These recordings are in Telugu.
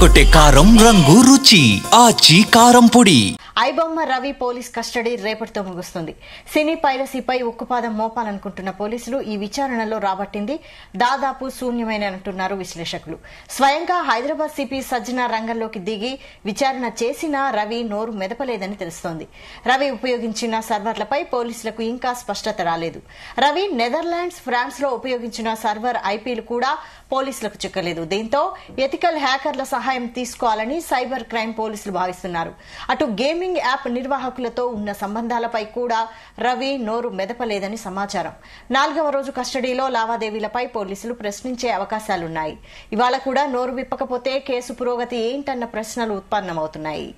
అదరగొట్టే కారం రంగు రుచి ఆచి కారం పొడి. ఐబొమ్మ రవి పోలీస్ కస్టడీ రేపటితో ముగుస్తుంది. సినీ పైరసీపై ఉక్కుపాదం మోపాలనుకుంటున్న పోలీసులు ఈ విచారణలో రాబట్టింది దాదాపు శూన్యమేనంటున్నారు విశ్లేషకులు. స్వయంగా హైదరాబాద్ సిపి సజ్జన రంగంలోకి దిగి విచారణ చేసినా రవి నోరు మెదపలేదని తెలుస్తోంది. రవి ఉపయోగించిన సర్వర్లపై పోలీసులకు ఇంకా స్పష్టత రాలేదు. రవి నెదర్లాండ్స్, ఫ్రాన్స్ లో ఉపయోగించిన సర్వర్ ఐపీలు కూడా పోలీసులకు చిక్కలేదు. దీంతో ఎథికల్ హ్యాకర్ల సహాయం తీసుకోవాలని సైబర్ క్రైమ్ పోలీసులు భావిస్తున్నారు. అటు గేమింగ్ యాప్ నిర్వాహకులతో ఉన్న సంబంధాలపై కూడా రవి నోరు మెదపలేదని సమాచారం. 4వ రోజు కస్టడీలో లావాదేవీలపై పోలీసులు ప్రశ్నించే అవకాశాలున్నాయి. ఇవాళ కూడా నోరు విప్పకపోతే కేసు పురోగతి ఏంటన్న ప్రశ్నలు ఉత్పన్నమవుతున్నాయి.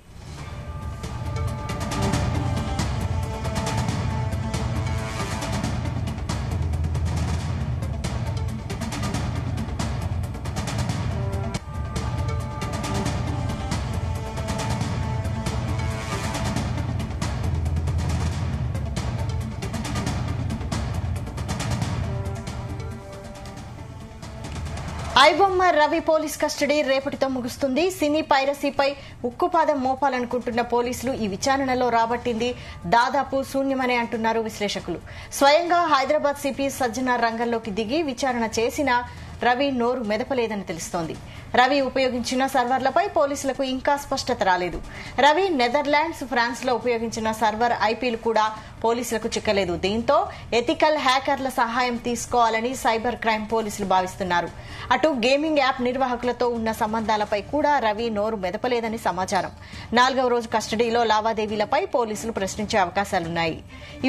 ఐబొమ్మ రవి పోలీస్ కస్టడీ రేపటితో ముగుస్తుంది. సినీ పైరసీపై ఉక్కుపాదం మోపాలనుకుంటున్న పోలీసులు ఈ విచారణలో రాబట్టింది దాదాపు శూన్యమని అంటున్నారు విశ్లేషకులు. స్వయంగా హైదరాబాద్ సిపి సజ్జన రంగంలోకి దిగి విచారణ చేసినా రవి నోరు మెదపలేదని తెలుస్తోంది. రవి ఉపయోగించిన సర్వర్లపై పోలీసులకు ఇంకా స్పష్టత రాలేదు. రవి నెదర్లాండ్స్, ఫ్రాన్స్ లో ఉపయోగించిన సర్వర్ ఐపీలు కూడా పోలీసులకు చిక్కలేదు. దీంతో ఎథికల్ హ్యాకర్ల సహాయం తీసుకోవాలని సైబర్ క్రైమ్ పోలీసులు భావిస్తున్నారు. అటు గేమింగ్ యాప్ నిర్వాహకులతో ఉన్న సంబంధాలపై కూడా రవి నోరు మెదపలేదని సమాచారం. 4వ రోజు కస్టడీలో లావాదేవీలపై పోలీసులు ప్రశ్నించే అవకాశాలున్నాయి.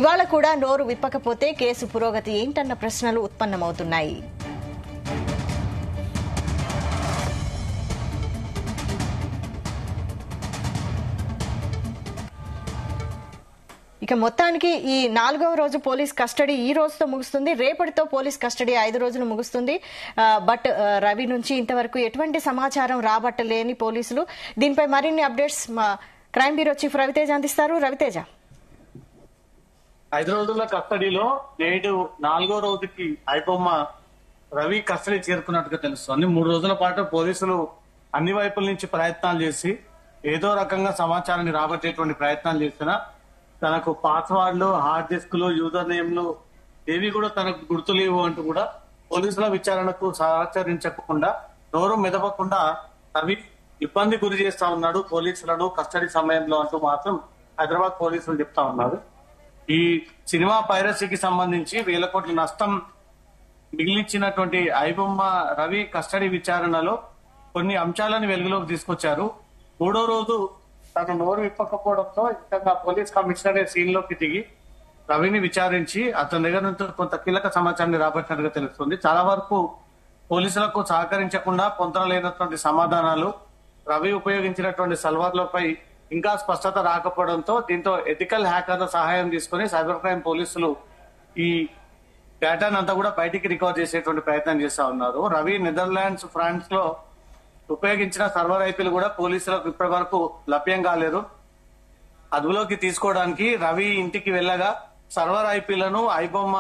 ఇవాళ కూడా నోరు విప్పకపోతే కేసు పురోగతి ఏంటన్న ప్రశ్నలు ఉత్పన్నమవుతున్నాయి. ఇక మొత్తానికి ఈ 4వ రోజు పోలీస్ కస్టడీ ఈ రోజుతో ముగుస్తుంది. రేపటితో పోలీస్ కస్టడీ 5 రోజులు ముగుస్తుంది. బట్ రవి నుంచి ఇంతవరకు ఎటువంటి సమాచారం రాబట్టలేని పోలీసులు. దీనిపై మరిన్ని అప్డేట్స్ మా క్రైమ్ బ్యూరో చీఫ్ రవితేజ అందిస్తారు. రవితేజ, 5 రోజుల కస్టడీలో నేడు 4వ రోజుకి ఐబొమ్మ రవి కస్టడీ చేరుకున్నట్టుగా తెలుస్తుంది. 3 రోజుల పాటు పోలీసులు అన్ని వైపుల నుంచి ప్రయత్నాలు చేసి ఏదో రకంగా సమాచారాన్ని రాబట్టేటువంటి ప్రయత్నాలు చేసినా తనకు పాస్వర్డ్లు, హార్డ్ డిస్క్లు, యూజర్ నేమ్లు ఏవి కూడా తనకు గుర్తులేవు అంటూ కూడా పోలీసుల విచారణకు సహకరించకుండా నోరు మెదపకుండా రవి ఇబ్బంది గురి చేస్తా ఉన్నాడు పోలీసులను కస్టడీ సమయంలో అంటూ మాత్రం హైదరాబాద్ పోలీసులు చెప్తా ఉన్నారు. ఈ సినిమా పైరసీకి సంబంధించి వేల కోట్ల నష్టం మిగిలిచ్చినటువంటి ఐబొమ్మ రవి కస్టడీ విచారణలో కొన్ని అంశాలను వెలుగులోకి తీసుకొచ్చారు. 3వ రోజు తను నోరు విప్పకపోవడంతో ఇంకా పోలీస్ కమిషనర్ సీన్ లోకి దిగి రవిని విచారించి అతని దగ్గర నుంచి కొంత కీలక సమాచారాన్ని రాబట్టినట్టుగా తెలుస్తుంది. చాలా వరకు పోలీసులకు సహకరించకుండా పొందలేనటువంటి సమాధానాలు, రవి ఉపయోగించినటువంటి సర్వర్లపై ఇంకా స్పష్టత రాకపోవడంతో దీంతో ఎథికల్ హ్యాకర్ల సహాయం తీసుకుని సైబర్ క్రైమ్ పోలీసులు ఈ డేటాను అంతా కూడా బయటికి రికవర్ చేసేటువంటి ప్రయత్నం చేస్తా ఉన్నారు. రవి నెదర్లాండ్స్, ఫ్రాన్స్ లో ఉపయోగించిన సర్వర్ ఐపీలు కూడా పోలీసులకు ఇప్పటి వరకు లభ్యం కాలేదు. అదుపులోకి తీసుకోవడానికి రవి ఇంటికి వెళ్ళగా సర్వర్ ఐపీలను ఐబొమ్మ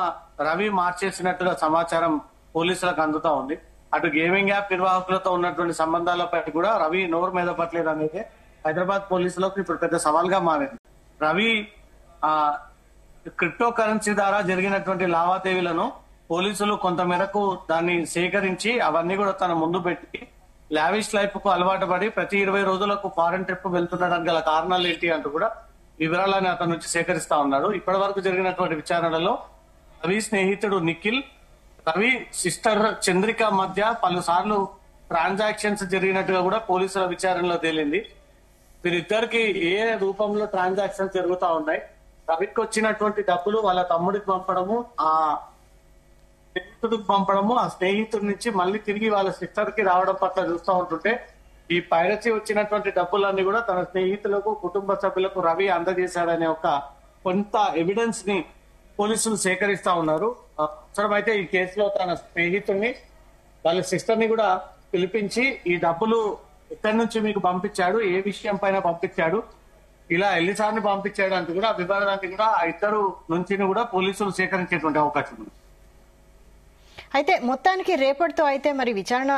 రవి మార్చేసినట్టుగా సమాచారం పోలీసులకు అందుతా ఉంది. అటు గేమింగ్ యాప్ నిర్వాహకులతో ఉన్నటువంటి సంబంధాలపై కూడా రవి నోరు మెదపట్లేదు అనేది హైదరాబాద్ పోలీసులకు ఇప్పుడు పెద్ద సవాల్గా మారింది. రవి క్రిప్టో కరెన్సీ ద్వారా జరిగినటువంటి లావాదేవీలను పోలీసులు కొంత మేరకు దాన్ని సేకరించి అవన్నీ కూడా తన ముందు పెట్టి లావిష్ లైఫ్ కు అలవాటు పడి ప్రతి 20 రోజులకు ఫారెన్ ట్రిప్ వెళ్తుండడానికి గల కారణాలు ఏంటి అంటూ కూడా వివరాలను అతని నుంచి సేకరిస్తా ఉన్నారు. ఇప్పటి వరకు జరిగినటువంటి విచారణలో రవి స్నేహితుడు నిఖిల్, రవి సిస్టర్ చంద్రిక మధ్య పలుసార్లు ట్రాన్సాక్షన్స్ జరిగినట్టుగా కూడా పోలీసుల విచారణలో తేలింది. వీరిద్దరికి ఏ రూపంలో ట్రాన్సాక్షన్స్ జరుగుతా ఉన్నాయి, రవికి వచ్చినటువంటి డబ్బులు వాళ్ళ తమ్ముడికి పంపడము, ఆ స్నేహితుడికి పంపడము, ఆ స్నేహితుడి నుంచి మళ్ళీ తిరిగి వాళ్ళ సిస్టర్ కి రావడం పట్ల చూస్తూ ఉంటుంటే ఈ పైరసీ వచ్చినటువంటి డబ్బులన్నీ కూడా తన స్నేహితులకు, కుటుంబ సభ్యులకు రవి అందజేశాడనే ఒక కొంత ఎవిడెన్స్ ని పోలీసులు సేకరిస్తా ఉన్నారు. అవసరమైతే ఈ కేసులో తన స్నేహితుడిని, వాళ్ళ సిస్టర్ ని కూడా పిలిపించి ఈ డబ్బులు ఎక్కడి నుంచి మీకు పంపించాడు, ఏ విషయం పైన పంపించాడు, ఇలా ఎన్నిసార్లు పంపించాడు అంటూ కూడా వివరాన్ని కూడా ఆ ఇద్దరు నుంచి కూడా పోలీసులు సేకరించేటువంటి అవకాశం ఉంది. అయితే మొత్తానికి రేపటితో అయితే మరి విచారణ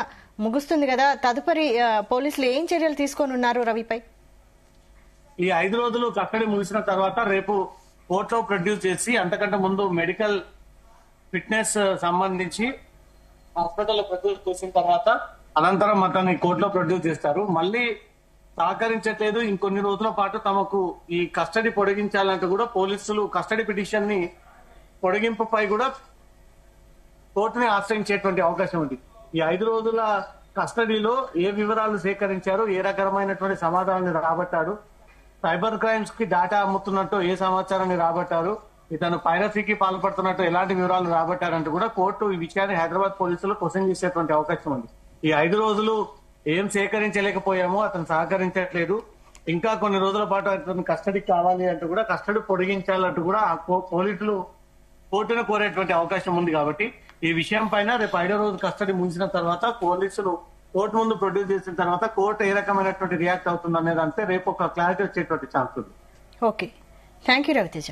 ముగుస్తుంది కదా, తదుపరి పోలీసులు ఏం చర్యలు తీసుకొని ఉన్నారు రవిపై? ఈ 5 రోజులు కస్టడీ ముగిసిన తర్వాత రేపు కోర్టులో ప్రొడ్యూస్ చేసి, అంతకంటే ముందు మెడికల్ ఫిట్నెస్ సంబంధించి హాస్పిటల్లో ప్రొడ్యూస్ చేసిన తర్వాత అనంతరం అతన్ని కోర్టులో ప్రొడ్యూస్ చేస్తారు. మళ్ళీ సహకరించట్లేదు, ఇంకొన్ని రోజుల పాటు తమకు ఈ కస్టడీ పొడిగించాలంటూ కూడా పోలీసులు కస్టడీ పిటిషన్ ని పొడిగింపుపై కూడా కోర్టుని ఆశ్రయించేటువంటి అవకాశం ఉంది. ఈ 5 రోజుల కస్టడీలో ఏ వివరాలు సేకరించారు, ఏ రకమైనటువంటి సమాధానాన్ని రాబట్టాడు, సైబర్ క్రైమ్స్ కి డేటా అమ్ముతున్నట్టు ఏ సమాచారాన్ని రాబట్టారు, ఇతను పైరసీకి పాల్పడుతున్నట్టు ఎలాంటి వివరాలు రాబట్టారంటూ కూడా కోర్టు ఈ విషయాన్ని హైదరాబాద్ పోలీసులు క్వశ్చన్ చేసేటువంటి అవకాశం ఉంది. ఈ 5 రోజులు ఏం సేకరించలేకపోయామో, అతను సహకరించట్లేదు, ఇంకా కొన్ని రోజుల పాటు అతను కస్టడీకి కావాలి అంటూ కూడా, కస్టడీ పొడిగించాలంటూ కూడా పోలీసులు కోర్టును కోరేటువంటి అవకాశం ఉంది. కాబట్టి ఈ విషయం పైన రేపు 5వ రోజు కస్టడీ ముగిసిన తర్వాత పోలీసులు కోర్టు ముందు ప్రొడ్యూస్ చేసిన తర్వాత కోర్టు ఏ రకమైనటువంటి రియాక్ట్ అవుతుంది అనేది అంటే రేపు ఒక క్లారిటీ వచ్చేటువంటి ఛాన్స్ ఉంది. Okay, thank you Raviteja.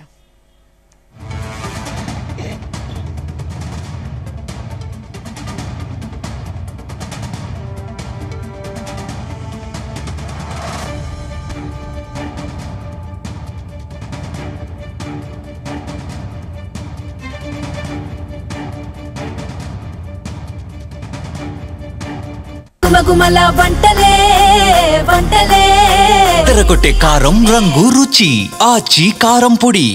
గుమగుమల వంటలే వంటలే తెరకొట్టే కారం రంగు రుచి ఆచి కారం పొడి.